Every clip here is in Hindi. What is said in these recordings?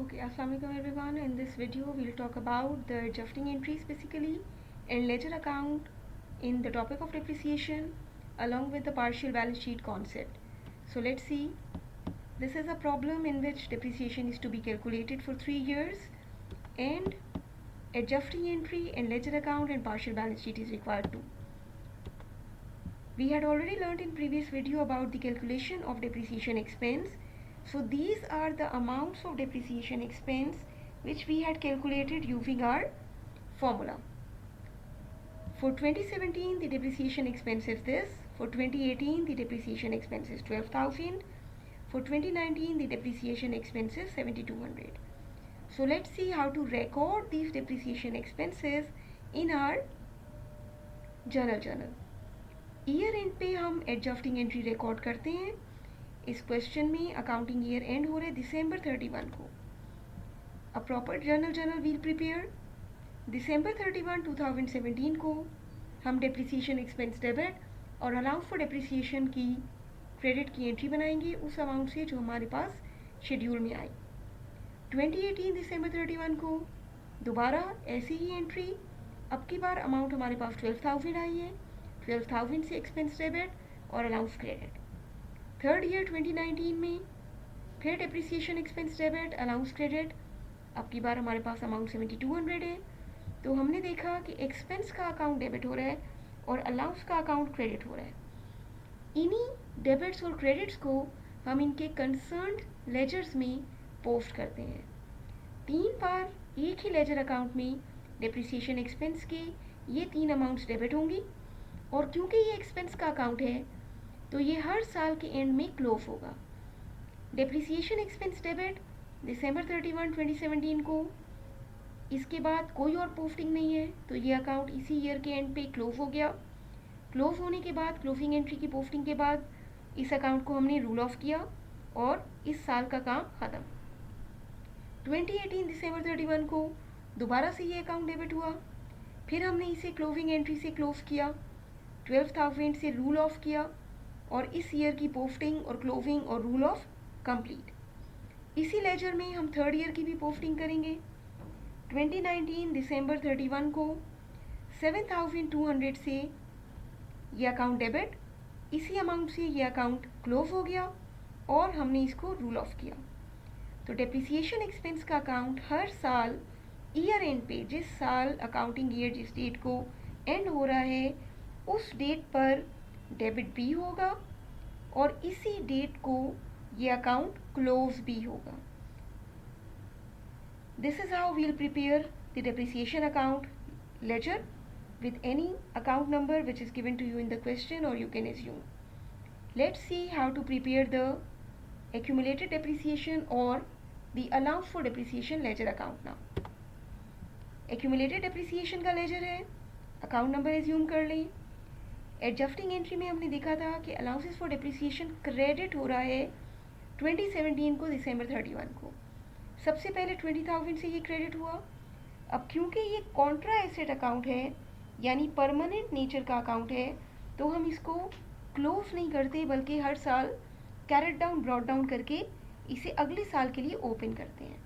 Okay, Assalamualaikum everyone. In this video, we'll talk about the adjusting entries basically and ledger account in the topic of depreciation along with the partial balance sheet concept. So let's see. This is a problem in which depreciation is to be calculated for 3 years and adjusting entry and ledger account and partial balance sheet is required too. We had already learned in previous video about the calculation of depreciation expense. So these are the amounts of depreciation expense which we had calculated using our formula. For 2017 the depreciation expense is this. For 2018 the depreciation expense is 12,000. For 2019 the depreciation expense is 7,200. So let's see how to record these depreciation expenses in our journal. Year and पे हम एडजस्टिंग एंट्री रिकॉर्ड करते हैं. इस क्वेश्चन में अकाउंटिंग ईयर एंड हो रहा है दिसंबर 31 को. A proper journal will prepare. दिसंबर 31 2017 को हम डेप्रिसिएशन एक्सपेंस डेबिट और अलाउंस फॉर डेप्रिसिएशन की क्रेडिट की एंट्री बनाएंगे उस अमाउंट से जो हमारे पास शेड्यूल में आई. 2018 दिसंबर 31 को दोबारा ऐसी ही एंट्री. अब की बार अमाउंट हमारे पास 12,000 आई है. 12,000 से एक्सपेंस डेबिट और अलाउंस क्रेडिट. थर्ड ईयर 2019 में फिर depreciation expense debit allowance credit. अब की बार हमारे पास अमाउंट 7,200 है. तो हमने देखा कि एक्सपेंस का अकाउंट डेबिट हो रहा है और अलाउंस का अकाउंट क्रेडिट हो रहा है. इन्हीं डेबिट्स और क्रेडिट्स को हम इनके कंसर्न्ड लेजर्स में पोस्ट करते हैं. 3 बार एक ही लेजर अकाउंट में डेप्रिसिएशन एक्सपेंस के ये 3 अमाउंट्स डेबिट होंगी और क्योंकि ये एक्सपेंस का अकाउंट है तो ये हर साल के एंड में क्लोज होगा. डेप्रिसिएशन एक्सपेंस डेबिट दिसंबर 31 2017 को. इसके बाद कोई और पोस्टिंग नहीं है तो ये अकाउंट इसी ईयर के एंड पे क्लोज हो गया. क्लोज होने के बाद क्लोजिंग एंट्री की पोस्टिंग के बाद इस अकाउंट को हमने रूल ऑफ किया और इस साल का काम ख़त्म. 2018 दिसंबर 31 को दोबारा से ये अकाउंट डेबिट हुआ. फिर हमने इसे क्लोजिंग एंट्री से क्लोज किया. 12,000 से रूल ऑफ किया और इस ईयर की पोस्टिंग और क्लोजिंग और रूल ऑफ कंप्लीट. इसी लेजर में हम थर्ड ईयर की भी पोस्टिंग करेंगे. 2019 दिसंबर 31 को 7,200 से ये अकाउंट डेबिट. इसी अमाउंट से ये अकाउंट क्लोज हो गया और हमने इसको रूल ऑफ किया. तो डेप्रिसिएशन एक्सपेंस का अकाउंट हर साल ईयर एंड पे जिस साल अकाउंटिंग ईयर जिस डेट को एंड हो रहा है उस डेट पर डेबिट भी होगा और इसी डेट को ये अकाउंट क्लोज भी होगा. This is how we'll prepare the depreciation account ledger with any account number which is given to you in the question or you can assume. Let's see how to prepare the accumulated depreciation or the allowance for depreciation ledger account now. Accumulated depreciation का ledger है. अकाउंट नंबर assume कर लें. एडजस्टिंग एंट्री में हमने देखा था कि अलाउंसेस फॉर डेप्रिसिएशन क्रेडिट हो रहा है 2017 को दिसंबर 31 को. सबसे पहले 20,000 से ये क्रेडिट हुआ. अब क्योंकि ये कॉन्ट्रा एसेट अकाउंट है यानी परमानेंट नेचर का अकाउंट है तो हम इसको क्लोज नहीं करते बल्कि हर साल कैरेट डाउन ब्रॉट डाउन करके इसे अगले साल के लिए ओपन करते हैं.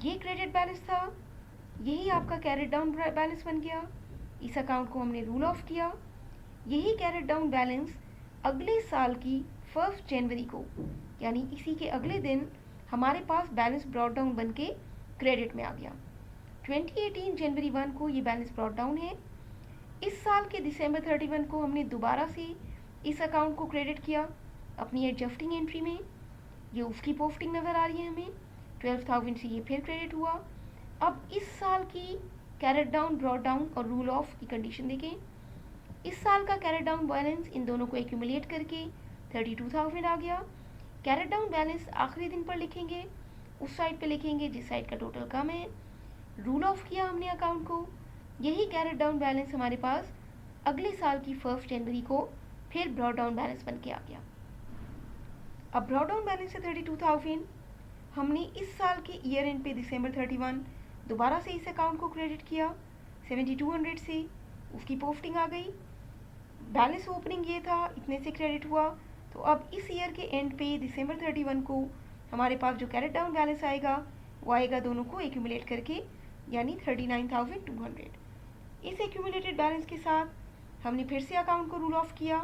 ये क्रेडिट बैलेंस था. यही आपका कैरेट डाउन बैलेंस बन गया. इस अकाउंट को हमने रूल ऑफ किया. यही कैरेट डाउन बैलेंस अगले साल की 1 जनवरी को यानी इसी के अगले दिन हमारे पास बैलेंस ब्रॉट डाउन बन के क्रेडिट में आ गया. 2018 जनवरी 1 को ये बैलेंस ब्रॉट डाउन है. इस साल के दिसंबर 31 को हमने दोबारा से इस अकाउंट को क्रेडिट किया अपनी एडजस्टिंग एंट्री में. ये उसकी पोस्टिंग नज़र आ रही है हमें. 12,000 से ये फिर क्रेडिट हुआ. अब इस साल की कैरेट डाउन ब्रॉट डाउन और रूल ऑफ की कंडीशन देखें. इस साल का कैरेट डाउन बैलेंस इन दोनों को एक्यूमुलेट करके 32,000 आ गया. कैरेट डाउन बैलेंस आखिरी दिन पर लिखेंगे. उस साइड पे लिखेंगे जिस साइड का टोटल कम है. रूल ऑफ किया हमने अकाउंट को. यही कैरेट डाउन बैलेंस हमारे पास अगले साल की 1 जनवरी को फिर ब्रॉट डाउन बैलेंस बन के आ गया. अब ब्रॉट डाउन बैलेंस है 32,000. हमने इस साल के ईयर एंड पे दिसंबर 31 दोबारा से इस अकाउंट को क्रेडिट किया 7,200 से. उसकी पोस्टिंग आ गई. बैलेंस ओपनिंग ये था, इतने से क्रेडिट हुआ. तो अब इस ईयर के एंड पे दिसंबर 31 को हमारे पास जो कैरेट डाउन बैलेंस आएगा वो आएगा दोनों को एक्यूमुलेट करके, यानी 39,200। इस एक्यूमुलेटेड बैलेंस के साथ हमने फिर से अकाउंट को रूल ऑफ किया।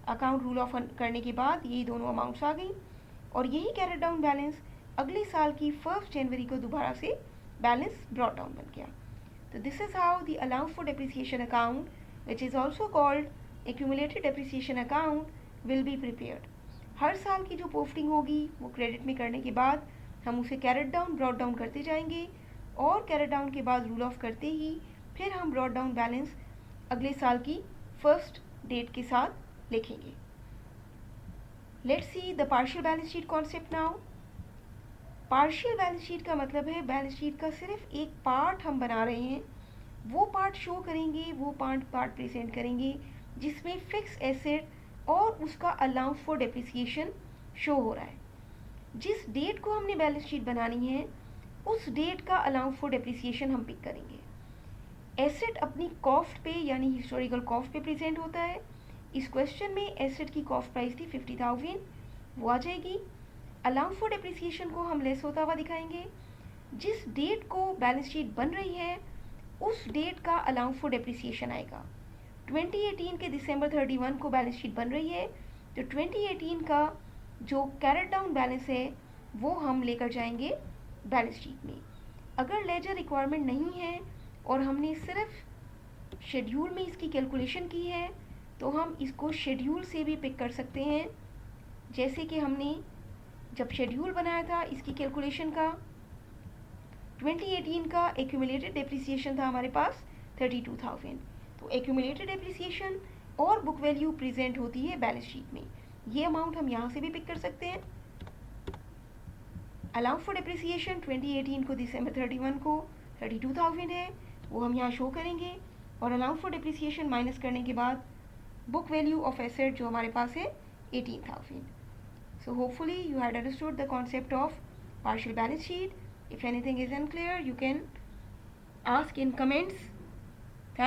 अकाउंट रूल ऑफ करने के बाद यही दोनों अमाउंट्स आ गई और यही कैरेट डाउन बैलेंस अगले साल की 1 जनवरी को दोबारा से बैलेंस ब्रॉट डाउन बन गया। तो this is how the allowance for depreciation account, which is also called accumulated depreciation account, will be prepared. हर साल की जो पोस्टिंग होगी वो क्रेडिट में करने के बाद हम उसे कैरेट डाउन ब्रॉट डाउन करते जाएंगे और कैरेट डाउन के बाद रूल ऑफ करते ही फिर हम ब्रॉट डाउन बैलेंस अगले साल की 1 डेट के साथ लिखेंगे। Let's see the partial balance sheet concept now. Partial balance sheet का मतलब है बैलेंस शीट का सिर्फ एक पार्ट हम बना रहे हैं, वो पार्ट शो करेंगे, वो पार्ट प्रेजेंट करेंगे जिसमें फिक्स एसेट और उसका अलाउंस फॉर डेप्रिसिएशन शो हो रहा है। जिस डेट को हमने बैलेंस शीट बनानी है उस डेट का अलाउंस फॉर डेप्रिसिएशन हम पिक करेंगे। एसेट अपनी कॉस्ट पे यानी हिस्टोरिकल कॉस्ट पे प्रेजेंट होता है। इस क्वेश्चन में एसेट की कॉस्ट प्राइस थी 50,000, वो आ जाएगी। अलाउंस फॉर डेप्रिसिएशन को हम लेस होता हुआ दिखाएंगे। जिस डेट को बैलेंस शीट बन रही है उस डेट का अलाउंस फॉर डेप्रिसिएशन आएगा। 2018 के दिसंबर 31 को बैलेंस शीट बन रही है, तो 2018 का जो कैरेट डाउन बैलेंस है वो हम लेकर जाएंगे बैलेंस शीट में। अगर लेजर रिक्वायरमेंट नहीं है और हमने सिर्फ शेड्यूल में इसकी कैलकुलेशन की है तो हम इसको शेड्यूल से भी पिक कर सकते हैं। जैसे कि हमने जब शेड्यूल बनाया था इसकी कैलकुलेशन का, 2018 का एक्यूमुलेटेड डेप्रिसिएशन था हमारे पास 32,000, तो एक्यूमुलेटेड डेप्रिसिएशन और बुक वैल्यू प्रेजेंट होती है बैलेंस शीट में। ये अमाउंट हम यहाँ से भी पिक कर सकते हैं। अलाउंस फॉर डेप्रिसिएशन 2018 को दिसंबर 31 को 32,000 है, वो हम यहाँ शो करेंगे और अलाउंस फॉर डेप्रिसिएशन माइनस करने के बाद बुक वैल्यू ऑफ एसेट जो हमारे पास है 18,000। So hopefully you had understood the concept of partial balance sheet. If anything is unclear, you can ask in comments.